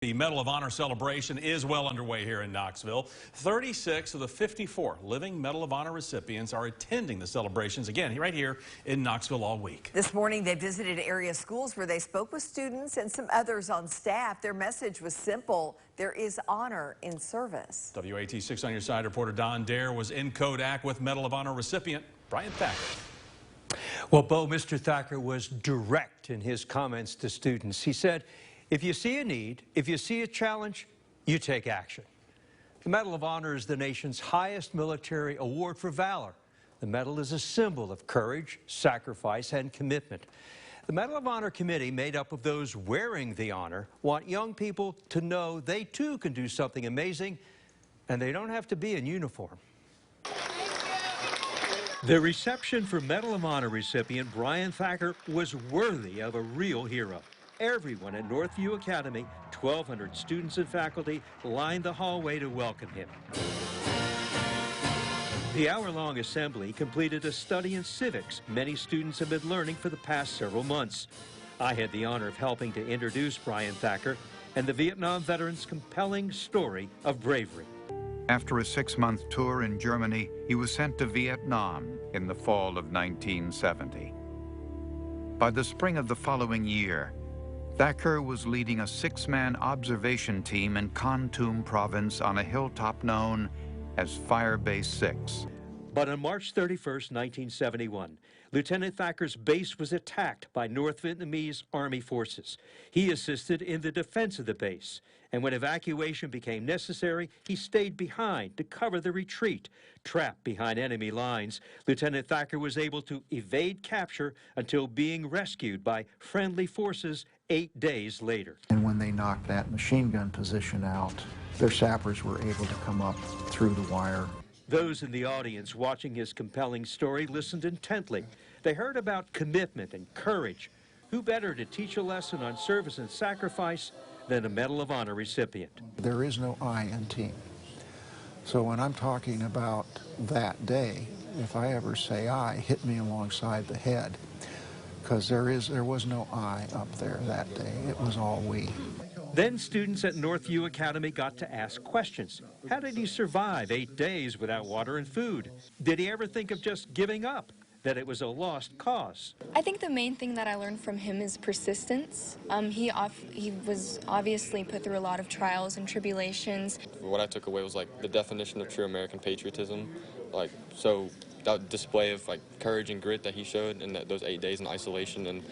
The Medal of Honor celebration is well underway here in Knoxville. 36 of the 54 living Medal of Honor recipients are attending the celebrations again right here in Knoxville all week. This morning they visited area schools where they spoke with students and some others on staff. Their message was simple: there is honor in service. WAT 6 on your side reporter Don Dare was in Kodak with Medal of Honor recipient Brian Thacker. Well, Bo, Mr. Thacker was direct in his comments to students. He said, if you see a need, if you see a challenge, you take action. The Medal of Honor is the nation's highest military award for valor. The medal is a symbol of courage, sacrifice, and commitment. The Medal of Honor committee, made up of those wearing the honor, want young people to know they too can do something amazing, and they don't have to be in uniform. The reception for Medal of Honor recipient Brian Thacker was worthy of a real hero. Everyone at Northview Academy, 1,200 students and faculty, lined the hallway to welcome him. The hour-long assembly completed a study in civics many students have been learning for the past several months. I had the honor of helping to introduce Brian Thacker and the Vietnam veteran's compelling story of bravery. After a 6-month tour in Germany, he was sent to Vietnam in the fall of 1970. By the spring of the following year, Thacker was leading a 6-man observation team in Kon Tum province on a hilltop known as Fire Base 6. But on March 31st, 1971, Lieutenant Thacker's base was attacked by North Vietnamese Army forces. He assisted in the defense of the base, and when evacuation became necessary, he stayed behind to cover the retreat. Trapped behind enemy lines, Lieutenant Thacker was able to evade capture until being rescued by friendly forces 8 days later. And when they knocked that machine gun position out, their sappers were able to come up through the wire. Those in the audience watching his compelling story listened intently. They heard about commitment and courage. Who better to teach a lesson on service and sacrifice than a Medal of Honor recipient? There is no I in team. So when I'm talking about that day, if I ever say I, hit me alongside the head, because there was no I up there that day. It was all we. Then students at Northview Academy got to ask questions. How did he survive 8 days without water and food? Did he ever think of just giving up, that it was a lost cause? I think the main thing that I learned from him is persistence. He was obviously put through a lot of trials and tribulations. What I took away was like the definition of true American patriotism. That display of courage and grit that he showed in those 8 days in isolation, and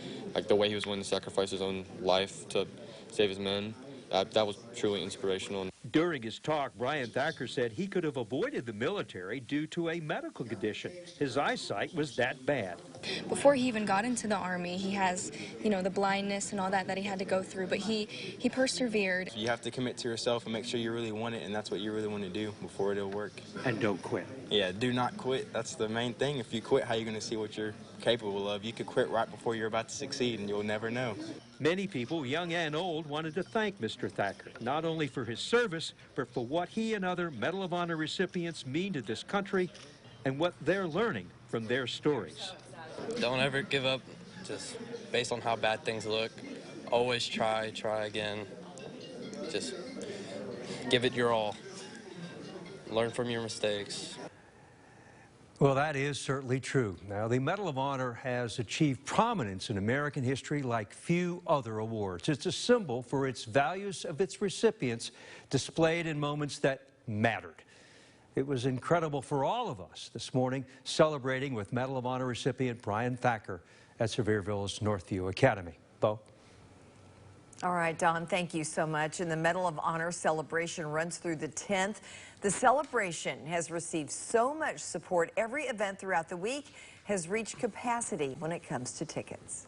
the way he was willing to sacrifice his own life to save his men, that was truly inspirational. During his talk, Brian Thacker said he could have avoided the military due to a medical condition. His eyesight was that bad. Before he even got into the Army, he has, the blindness and all that he had to go through, but he persevered. You have to commit to yourself and make sure you really want it, and that's what you really want to do before it'll work. And don't quit. Yeah, do not quit. That's the main thing. If you quit, how are you going to see what you're capable of? You could quit right before you're about to succeed, and you'll never know. Many people, young and old, wanted to thank Mr. Thacker, not only for his service, but for what he and other Medal of Honor recipients mean to this country and what they're learning from their stories. Don't ever give up, just based on how bad things look. Always try again. Just give it your all. Learn from your mistakes. Well, that is certainly true. Now, the Medal of Honor has achieved prominence in American history like few other awards. It's a symbol for its values of its recipients displayed in moments that mattered. It was incredible for all of us this morning celebrating with Medal of Honor recipient Brian Thacker at Sevierville's Northview Academy. Bo? All right, Don, thank you so much. And the Medal of Honor celebration runs through the 10th. The celebration has received so much support. Every event throughout the week has reached capacity when it comes to tickets.